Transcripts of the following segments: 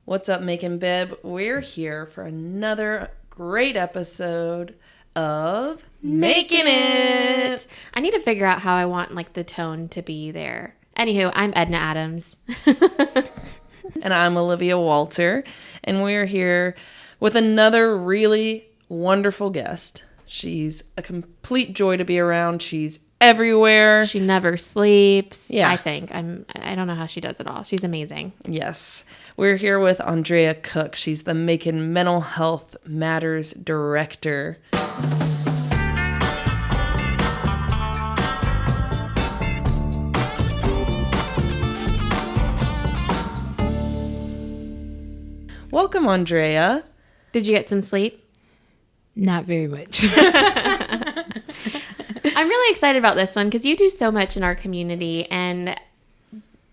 What's up, Macon-Bibb? We're here for another great episode of Making It. I need to figure out how I want the tone to be there. Anywho, I'm Edna Adams. And I'm Olivia Walter. And we're here with another really wonderful guest. She's a complete joy to be around. She's everywhere. She never sleeps. Yeah. I don't know how she does it all. She's amazing. Yes. We're here with Andrea Cooke. She's the Macon Mental Health Matters Director. Welcome, Andrea. Did you get some sleep? Not very much. I'm really excited about this one because you do so much in our community, and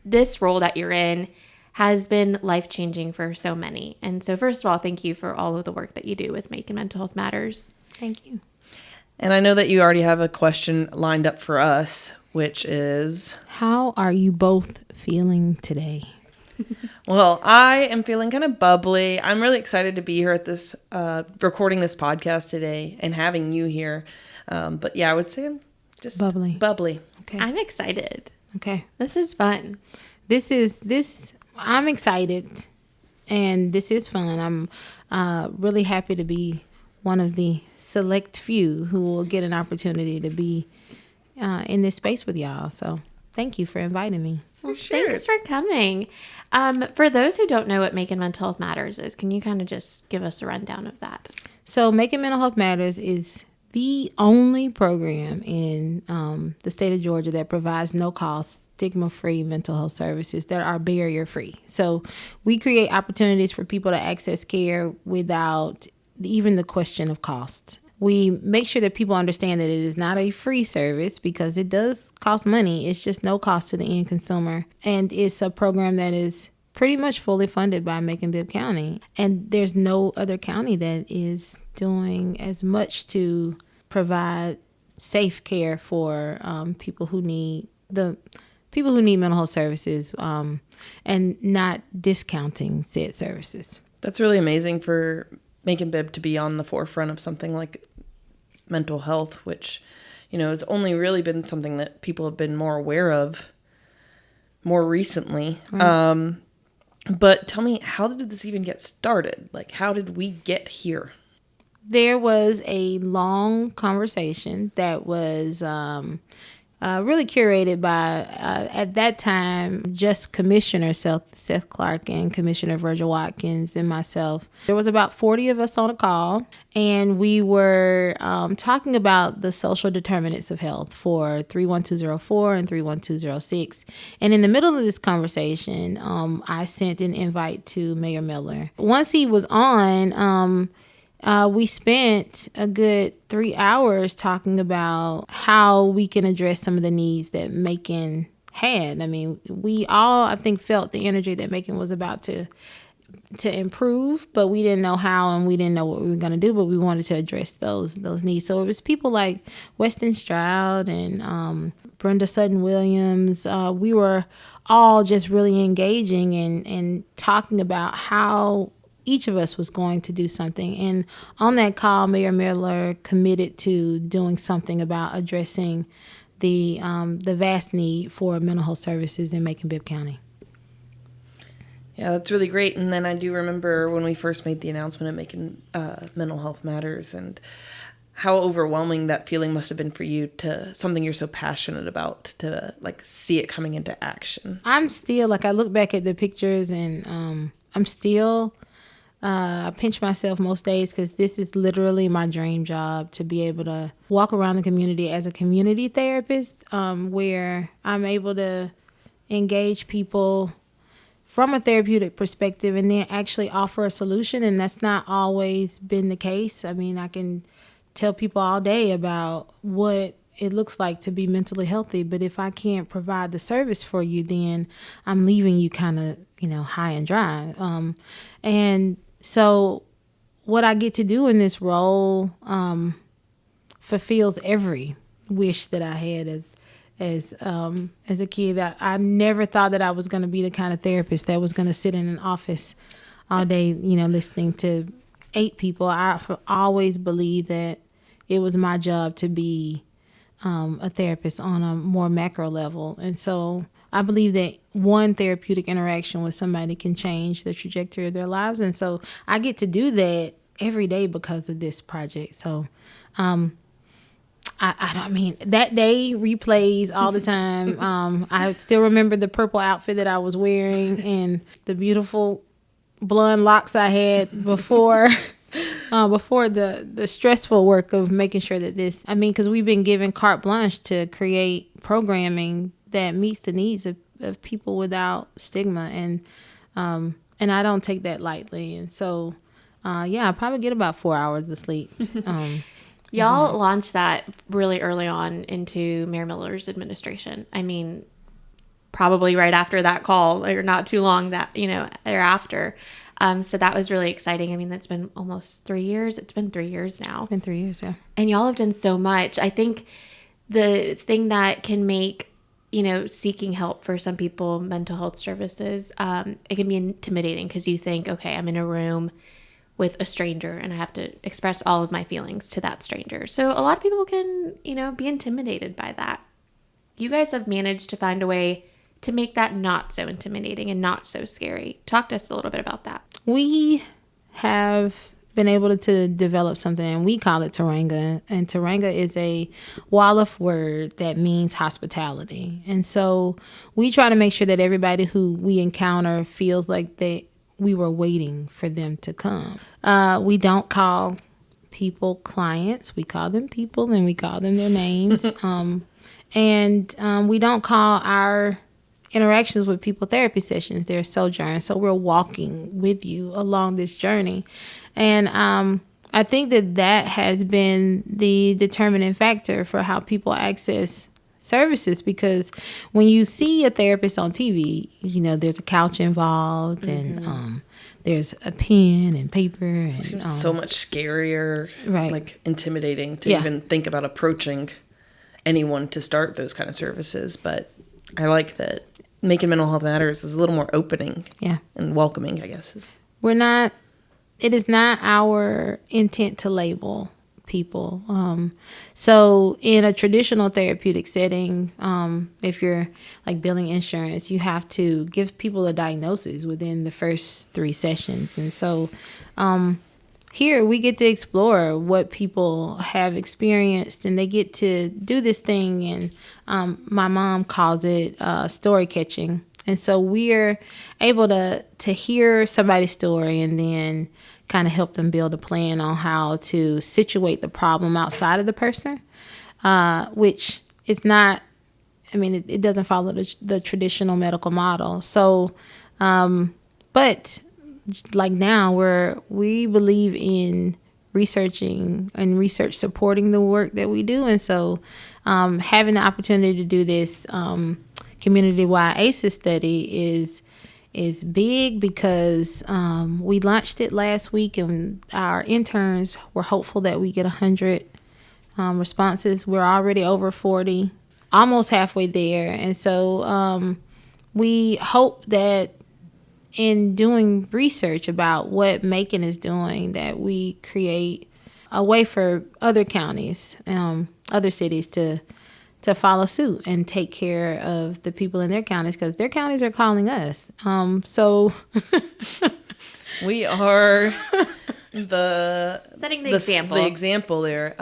this role that you're in has been life-changing for so many. And so first of all, thank you for all of the work that you do with Macon Mental Health Matters. Thank you. And I know that you already have a question lined up for us, which is... How are you both feeling today? Well, I am feeling kind of bubbly. I'm really excited to be here at this, recording this podcast today and having you here. But yeah, I would say I'm just bubbly. Okay. I'm excited. Okay. This is fun. I'm excited, and this is fun. I'm really happy to be one of the select few who will get an opportunity to be in this space with y'all. So thank you for inviting me. Well, Sure. Thanks for coming. For those who don't know what Macon Mental Health Matters is, can you kind of just give us a rundown of that? So Macon Mental Health Matters is the only program in the state of Georgia that provides no-cost, stigma-free mental health services that are barrier-free. So we create opportunities for people to access care without even the question of cost. We make sure that people understand that it is not a free service because it does cost money. It's just no cost to the end consumer. And it's a program that is pretty much fully funded by Macon-Bibb County. And there's no other county that is doing as much to provide safe care for people who need mental health services and not discounting said services. That's really amazing for Macon-Bibb to be on the forefront of something like mental health, which, has only really been something that people have been more aware of more recently. Right. But tell me, how did this even get started? Like, how did we get here? There was a long conversation that was really curated by, at that time, just Commissioner Seth Clark and Commissioner Virgil Watkins and myself. There was about 40 of us on a call, and we were talking about the social determinants of health for 31204 and 31206. And in the middle of this conversation, I sent an invite to Mayor Miller. Once he was on, we spent a good 3 hours talking about how we can address some of the needs that Macon had. I mean, we all, I think, felt the energy that Macon was about to improve, but we didn't know how and we didn't know what we were going to do, but we wanted to address those needs. So it was people like Weston Stroud and Brenda Sutton-Williams. We were all just really engaging and talking about how each of us was going to do something. And on that call, Mayor Miller committed to doing something about addressing the vast need for mental health services in Macon-Bibb County. Yeah, that's really great. And then I do remember when we first made the announcement of Macon Mental Health Matters and how overwhelming that feeling must have been for you, to something you're so passionate about, to see it coming into action. I'm still, I look back at the pictures and I'm still... I pinch myself most days because this is literally my dream job, to be able to walk around the community as a community therapist, where I'm able to engage people from a therapeutic perspective and then actually offer a solution. And that's not always been the case. I mean, I can tell people all day about what it looks like to be mentally healthy, but if I can't provide the service for you, then I'm leaving you kind of, high and dry. And so what I get to do in this role fulfills every wish that I had as a kid. I never thought that I was going to be the kind of therapist that was going to sit in an office all day, listening to 8 people. I always believed that it was my job to be a therapist on a more macro level. And so I believe that one therapeutic interaction with somebody can change the trajectory of their lives. And so I get to do that every day because of this project. So I mean, that day replays all the time. I still remember the purple outfit that I was wearing and the beautiful blonde locks I had before the stressful work of making sure that because we've been given carte blanche to create programming that meets the needs of people without stigma. And I don't take that lightly. And so, I probably get about 4 hours of sleep. Y'all launched that really early on into Mayor Miller's administration. I mean, probably right after that call, or not too long thereafter. So that was really exciting. I mean, that's been almost 3 years. It's been 3 years now. It's been 3 years, yeah. And y'all have done so much. I think the thing that can make, seeking help for some people, mental health services, it can be intimidating because you think, okay, I'm in a room with a stranger and I have to express all of my feelings to that stranger. So a lot of people can, be intimidated by that. You guys have managed to find a way to make that not so intimidating and not so scary. Talk to us a little bit about that. We have been able to develop something, and we call it Taranga. And Taranga is a Wolof word that means hospitality. And so we try to make sure that everybody who we encounter feels like we were waiting for them to come. We don't call people clients. We call them people, and we call them their names. And we don't call our interactions with people therapy sessions. They're sojourns. So we're walking with you along this journey. And I think that has been the determining factor for how people access services, because when you see a therapist on TV, there's a couch involved, and there's a pen and paper, and so much scarier, right? Like intimidating to even think about approaching anyone to start those kind of services. But I like that Making Mental Health Matters is a little more opening, and welcoming, I guess. It is not our intent to label people. So in a traditional therapeutic setting, if you're like billing insurance, you have to give people a diagnosis within the first 3 sessions. And so here we get to explore what people have experienced, and they get to do this thing. And my mom calls it story catching. And so we're able to hear somebody's story and then kind of help them build a plan on how to situate the problem outside of the person, which is not, it doesn't follow the traditional medical model. So, but like now we believe in researching and research supporting the work that we do. And so having the opportunity to do this community-wide ACEs study is big, because we launched it last week, and our interns were hopeful that we get 100 responses. We're already over 40, almost halfway there. And so we hope that in doing research about what Macon is doing, that we create a way for other counties, other cities to follow suit and take care of the people in their counties, because their counties are calling us. So we are setting the example. The example there.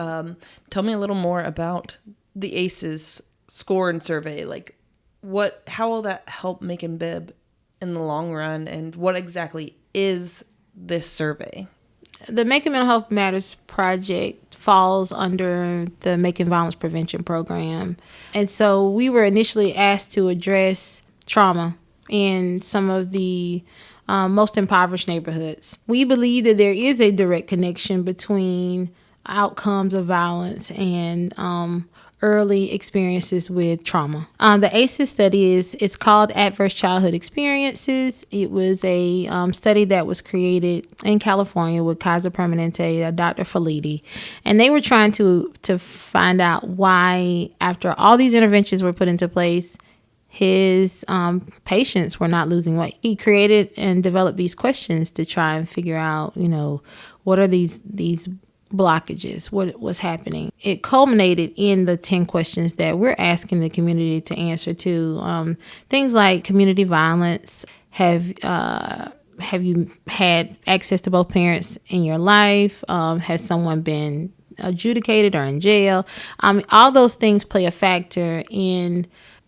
Tell me a little more about the ACEs score and survey. Like, how will that help Macon-Bibb in the long run, and what exactly is this survey? The Macon Mental Health Matters project falls under the Macon Violence Prevention Program. And so we were initially asked to address trauma in some of the most impoverished neighborhoods. We believe that there is a direct connection between outcomes of violence and early experiences with trauma. The ACEs study it's called Adverse Childhood Experiences. It was a study that was created in California with Kaiser Permanente, Dr. Faliti, and they were trying to find out why, after all these interventions were put into place, his patients were not losing weight. He created and developed these questions to try and figure out, what are these blockages, what was happening. It culminated in the 10 questions that we're asking the community to answer to. Things like community violence. Have you had access to both parents in your life? Has someone been adjudicated or in jail? All those things play a factor in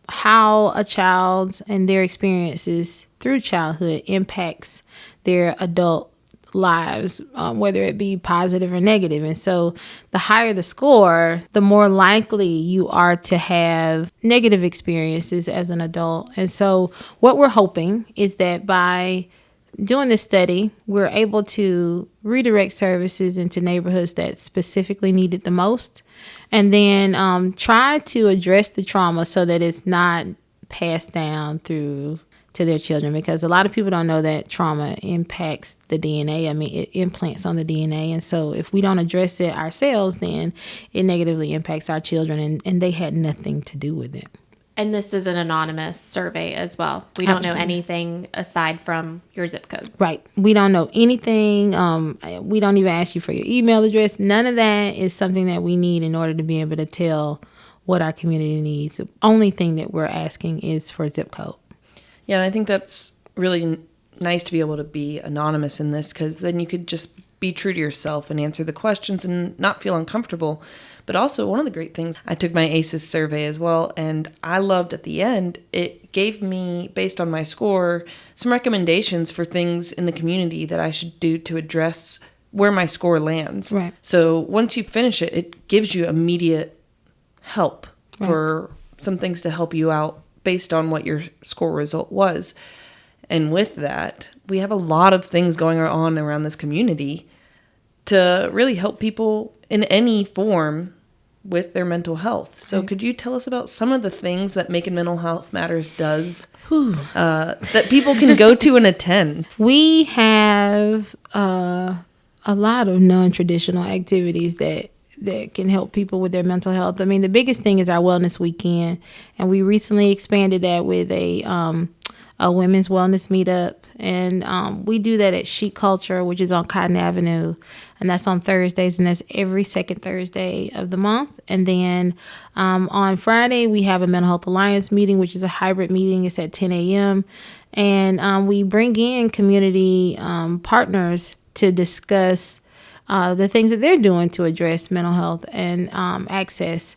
how a child and their experiences through childhood impacts their adult lives, whether it be positive or negative. And so the higher the score, the more likely you are to have negative experiences as an adult. And so what we're hoping is that by doing this study, we're able to redirect services into neighborhoods that specifically need it the most, and then try to address the trauma so that it's not passed down through to their children, because a lot of people don't know that trauma impacts the DNA. I mean, it implants on the DNA. And so if we don't address it ourselves, then it negatively impacts our children, and they had nothing to do with it. And this is an anonymous survey as well. We don't know anything aside from your zip code. Right. We don't know anything. We don't even ask you for your email address. None of that is something that we need in order to be able to tell what our community needs. The only thing that we're asking is for zip code. Yeah, and I think that's really nice to be able to be anonymous in this, because then you could just be true to yourself and answer the questions and not feel uncomfortable. But also, one of the great things, I took my ACEs survey as well, and I loved at the end, it gave me, based on my score, some recommendations for things in the community that I should do to address where my score lands. Right. So once you finish it, it gives you immediate help for some things to help you out based on what your score result was. And with that, we have a lot of things going on around this community to really help people in any form with their mental health. So could you tell us about some of the things that Macon Mental Health Matters does that people can go to and attend? We have a lot of non-traditional activities that can help people with their mental health. I mean, the biggest thing is our wellness weekend, and we recently expanded that with a women's wellness meetup, and we do that at Chic Culture, which is on Cotton Avenue, and that's on Thursdays, and that's every second Thursday of the month. And then on Friday, we have a Mental Health Alliance meeting, which is a hybrid meeting. It's at 10 a.m., and we bring in community partners to discuss the things that they're doing to address mental health and access.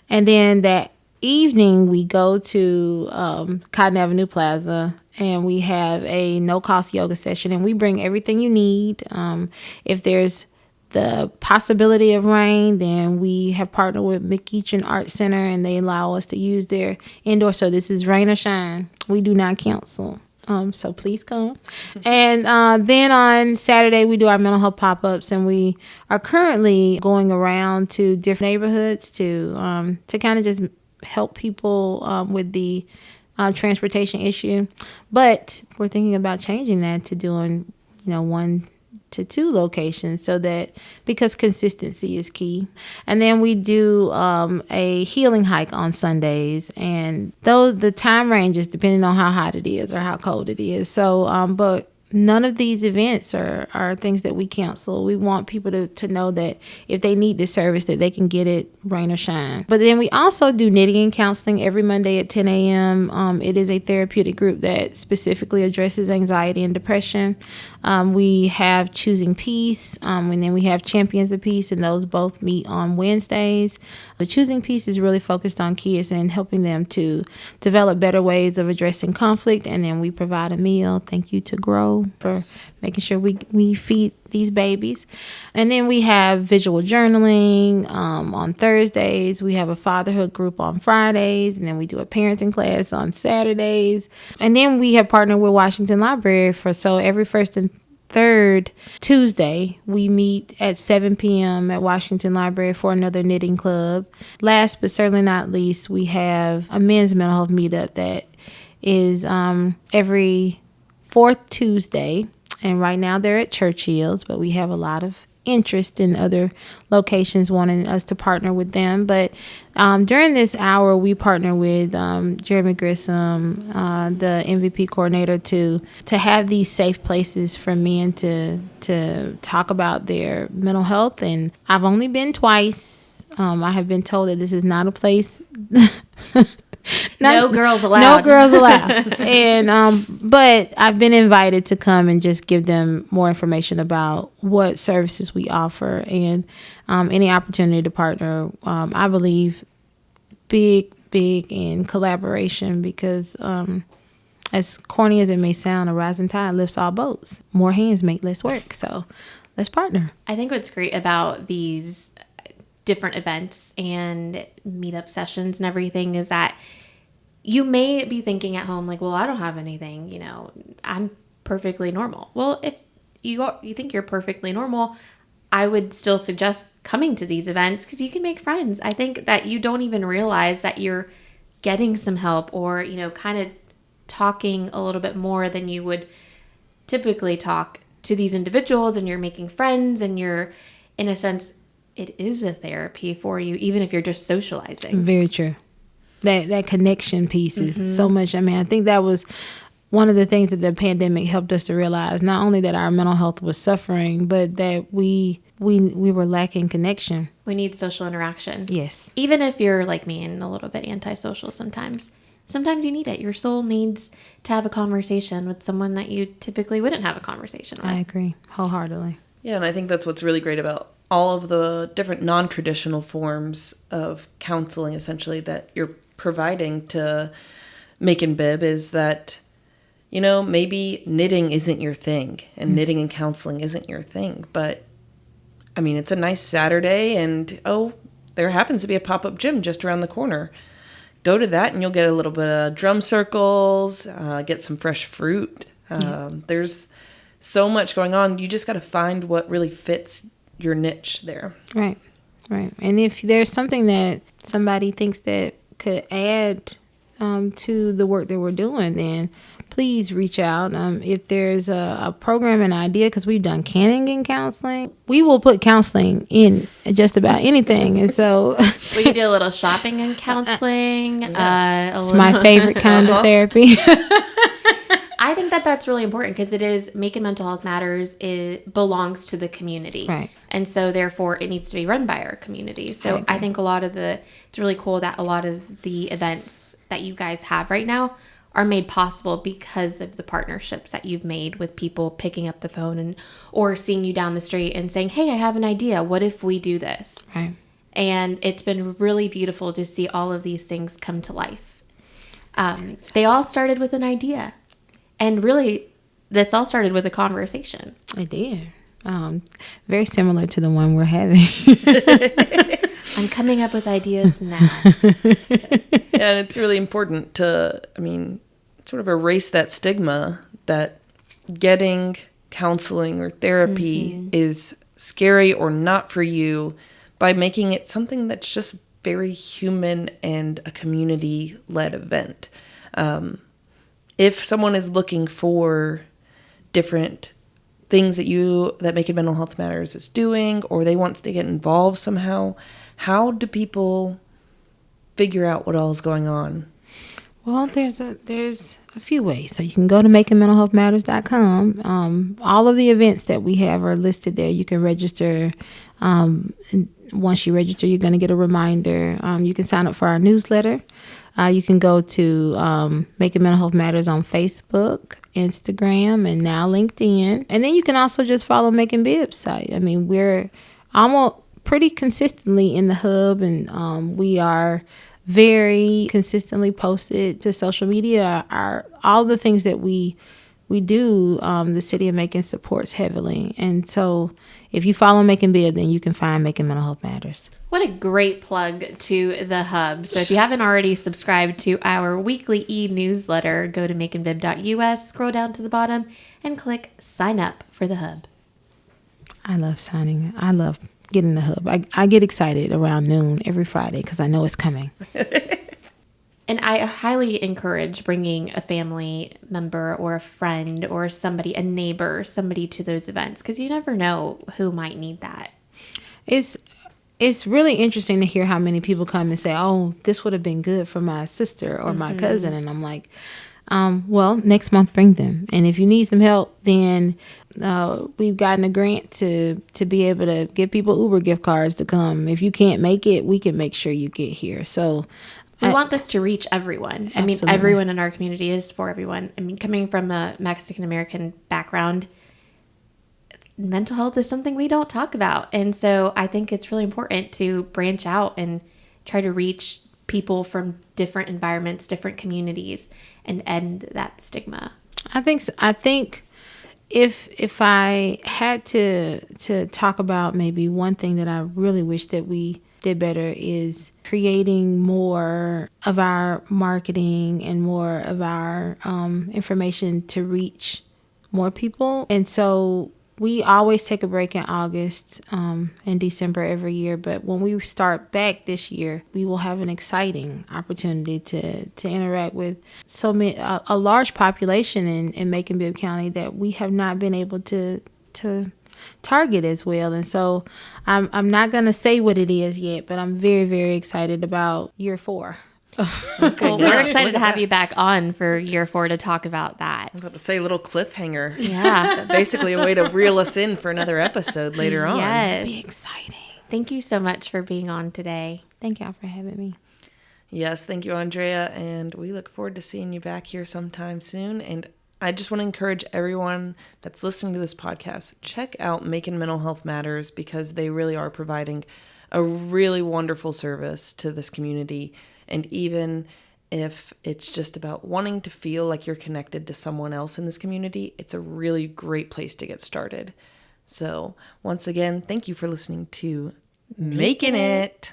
And then that evening, we go to Cotton Avenue Plaza, and we have a no-cost yoga session, and we bring everything you need. If there's the possibility of rain, then we have partnered with McEachin Art Center, and they allow us to use their indoor. So this is rain or shine. We do not cancel. So please come. And then on Saturday, we do our mental health pop-ups, and we are currently going around to different neighborhoods to kind of just help people with the transportation issue. But we're thinking about changing that to doing, 1 to 2 locations, so that, because consistency is key. And then we do a healing hike on Sundays, and the time ranges depending on how hot it is or how cold it is. So but none of these events are things that we cancel. We want people to know that if they need this service, that they can get it rain or shine. But then we also do knitting and counseling every Monday at 10 a.m. It is a therapeutic group that specifically addresses anxiety and depression. We have Choosing Peace, and then we have Champions of Peace, and those both meet on Wednesdays. The Choosing Peace is really focused on kids and helping them to develop better ways of addressing conflict. And then we provide a meal. Thank you to Grow for making sure we feed these babies. And then we have visual journaling on Thursdays. We have a fatherhood group on Fridays, and then we do a parenting class on Saturdays. And then we have partnered with Washington Library so every first and third Tuesday, we meet at 7 p.m. at Washington Library for another knitting club. Last but certainly not least, we have a men's mental health meetup that is every fourth Tuesday, and right now they're at Churchill's, but we have a lot of interest in other locations wanting us to partner with them. But during this hour, we partner with Jeremy Grissom, the MVP coordinator, to have these safe places for men to talk about their mental health. And I've only been twice. I have been told that this is not a place. No girls allowed. No girls allowed. And but I've been invited to come and just give them more information about what services we offer and any opportunity to partner. I believe big in collaboration because as corny as it may sound, a rising tide lifts all boats. More hands make less work. So let's partner. I think what's great about these different events and meetup sessions and everything is that you may be thinking at home like, well, I don't have anything, you know, I'm perfectly normal. Well, if you think you're perfectly normal, I would still suggest coming to these events because you can make friends. I think that you don't even realize that you're getting some help or, you know, kind of talking a little bit more than you would typically talk to these individuals, and you're making friends, and you're, in a sense, it is a therapy for you, even if you're just socializing. Very true. That connection piece is so much. I mean, I think that was one of the things that the pandemic helped us to realize, not only that our mental health was suffering, but that we were lacking connection. We need social interaction. Yes. Even if you're like me and a little bit antisocial sometimes you need it. Your soul needs to have a conversation with someone that you typically wouldn't have a conversation with. I agree wholeheartedly. Yeah, and I think that's what's really great about all of the different non-traditional forms of counseling, essentially, that you're providing to Macon-Bibb is that, you know, maybe knitting isn't your thing and knitting and counseling isn't your thing. But, I mean, it's a nice Saturday and, oh, there happens to be a pop-up gym just around the corner. Go to that and you'll get a little bit of drum circles, get some fresh fruit. There's so much going on. You just got to find what really fits your niche there. Right. And if there's something that somebody thinks that could add to the work that we're doing, then please reach out. If there's a program and idea, because we've done canning and counseling, we will put counseling in just about anything. And so we could do a little shopping and counseling. It's my favorite kind of therapy. I think that that's really important because it is Macon Mental Health Matters. It belongs to the community. Right. And so therefore it needs to be run by our community. So I think it's really cool that a lot of the events that you guys have right now are made possible because of the partnerships that you've made with people picking up the phone or seeing you down the street and saying, hey, I have an idea. What if we do this? Right. And it's been really beautiful to see all of these things come to life. They all started with an idea. And really, this all started with a conversation. It did. Very similar to the one we're having. I'm coming up with ideas now. Yeah, and it's really important to, sort of erase that stigma that getting counseling or therapy is scary or not for you by making it something that's just very human and a community-led event. If someone is looking for different things that Macon Mental Health Matters is doing, or they want to get involved somehow, how do people figure out what all is going on? Well, there's a few ways. So you can go to MaconMentalHealthMatters.com. All of the events that we have are listed there. You can register. Once you register, you're going to get a reminder. You can sign up for our newsletter. You can go to Macon Mental Health Matters on Facebook, Instagram, and now LinkedIn. And then you can also just follow Macon-Bibb's site. We're almost pretty consistently in the hub, and we are very consistently posted to social media. All the things that we do, the city of Macon supports heavily. And so if you follow Macon-Bibb, then you can find Macon Mental Health Matters. What a great plug to the hub. So if you haven't already subscribed to our weekly e-newsletter, go to maconbibb.us, scroll down to the bottom, and click sign up for the hub. I love signing. I love getting the hub. I get excited around noon every Friday because I know it's coming. And I highly encourage bringing a family member or a friend or somebody, a neighbor, somebody to those events, because you never know who might need that. It's really interesting to hear how many people come and say, "Oh, this would have been good for my sister or my cousin," and I'm like, well, next month bring them, and if you need some help, then we've gotten a grant to be able to give people Uber gift cards to come. If you can't make it, we can make sure you get here. So we want this to reach everyone. I mean, everyone in our community is for everyone. I mean, coming from a Mexican American background, mental health is something we don't talk about. And so I think it's really important to branch out and try to reach people from different environments, different communities, and end that stigma. I think so. I think if I had to talk about maybe one thing that I really wish that we did better is creating more of our marketing and more of our information to reach more people. And so we always take a break in August and December every year. But when we start back this year, we will have an exciting opportunity to interact with so many, a large population in Macon-Bibb County that we have not been able to target as well. And so I'm not going to say what it is yet, but I'm very, very excited about year 4. Well, we're excited to have you back on for year 4 to talk about that. I'm about to say a little cliffhanger. Yeah. Basically a way to reel us in for another episode later on. Yes. Be exciting. Thank you so much for being on today. Thank y'all for having me. Yes, thank you, Andrea. And we look forward to seeing you back here sometime soon. And I just want to encourage everyone that's listening to this podcast, check out Macon Mental Health Matters, because they really are providing a really wonderful service to this community. And even if it's just about wanting to feel like you're connected to someone else in this community, it's a really great place to get started. So once again, thank you for listening to Making It.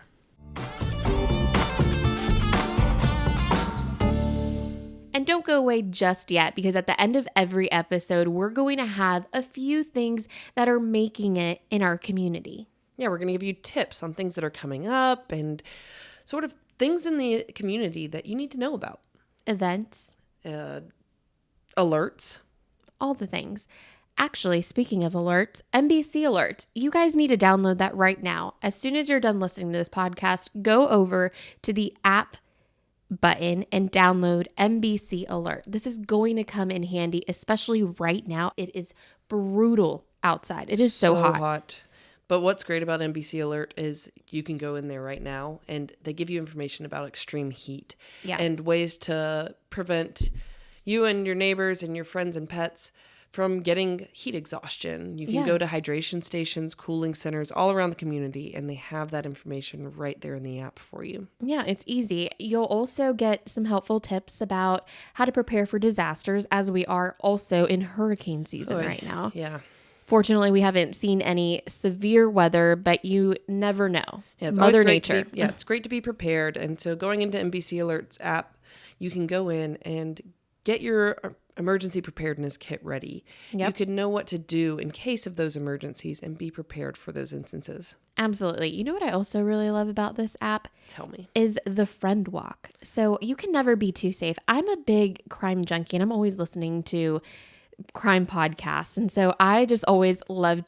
And don't go away just yet, because at the end of every episode, we're going to have a few things that are making it in our community. Yeah, we're going to give you tips on things that are coming up and sort of things in the community that you need to know about. Events. Alerts. All the things. Actually, speaking of alerts, NBC Alert. You guys need to download that right now. As soon as you're done listening to this podcast, go over to the app button and download NBC Alert. This is going to come in handy, especially right now. It is brutal outside. It is so hot. But what's great about NBC Alert is you can go in there right now and they give you information about extreme heat and ways to prevent you and your neighbors and your friends and pets from getting heat exhaustion. You can go to hydration stations, cooling centers all around the community, and they have that information right there in the app for you. Yeah, it's easy. You'll also get some helpful tips about how to prepare for disasters, as we are also in hurricane season right now. Yeah. Fortunately, we haven't seen any severe weather, but you never know. Yeah, it's Mother Nature. It's great to be prepared. And so going into NBC Alert's app, you can go in and get your emergency preparedness kit ready. Yep. You could know what to do in case of those emergencies and be prepared for those instances. Absolutely. You know what I also really love about this app? Tell me. Is the friend walk. So you can never be too safe. I'm a big crime junkie and I'm always listening to crime podcasts. And so I just always love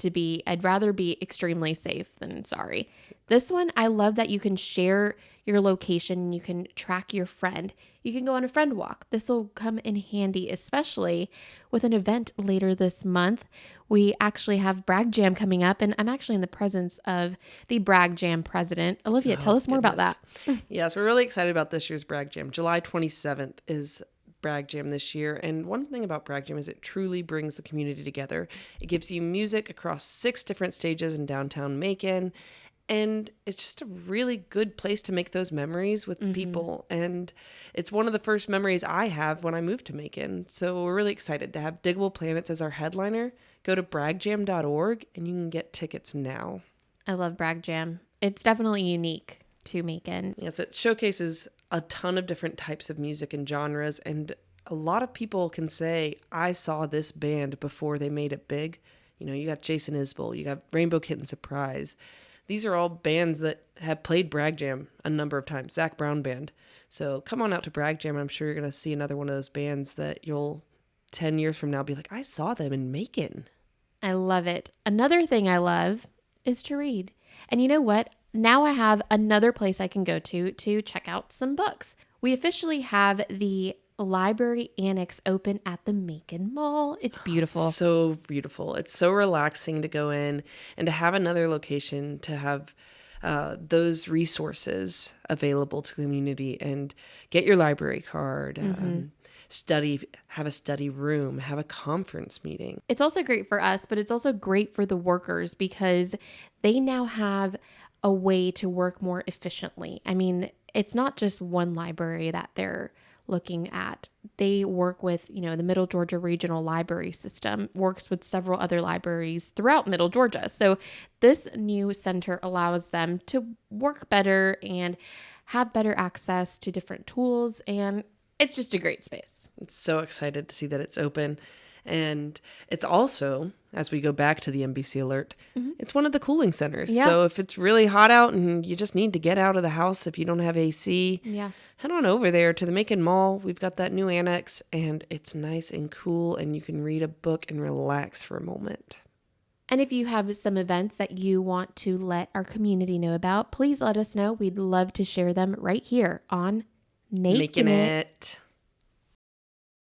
I'd rather be extremely safe than sorry. This one, I love that you can share your location. You can track your friend. You can go on a friend walk. This will come in handy, especially with an event later this month. We actually have Bragg Jam coming up, and I'm actually in the presence of the Bragg Jam president. Olivia, tell us more about that. Yes, we're really excited about this year's Bragg Jam. July 27th is Bragg Jam this year. And one thing about Bragg Jam is it truly brings the community together. It gives you music across 6 different stages in downtown Macon. And it's just a really good place to make those memories with people. And it's one of the first memories I have when I moved to Macon. So we're really excited to have Diggable Planets as our headliner. Go to braggjam.org and you can get tickets now. I love Bragg Jam. It's definitely unique to Macon. Yes, it showcases a ton of different types of music and genres. And a lot of people can say, I saw this band before they made it big. You know, you got Jason Isbell, you got Rainbow Kitten Surprise. these are all bands that have played Bragg Jam a number of times, Zach Brown Band. So come on out to Bragg Jam. I'm sure you're going to see another one of those bands that you'll 10 years from now be like, I saw them in Macon. I love it. Another thing I love is to read. And you know what? Now I have another place I can go to check out some books. We officially have the library annex open at the Macon Mall. It's beautiful. So beautiful. It's so relaxing to go in and to have another location to have those resources available to the community and get your library card, have a study room, have a conference meeting. It's also great for us, but it's also great for the workers because they now have a way to work more efficiently. I mean, it's not just one library that they're looking at. They work with, the Middle Georgia Regional Library System, works with several other libraries throughout Middle Georgia. So this new center allows them to work better and have better access to different tools, and it's just a great space. I'm so excited to see that it's open. And it's also, as we go back to the NBC alert, it's one of the cooling centers. Yeah. So if it's really hot out and you just need to get out of the house if you don't have AC, head on over there to the Macon Mall. We've got that new annex and it's nice and cool and you can read a book and relax for a moment. And if you have some events that you want to let our community know about, please let us know. We'd love to share them right here on Making It.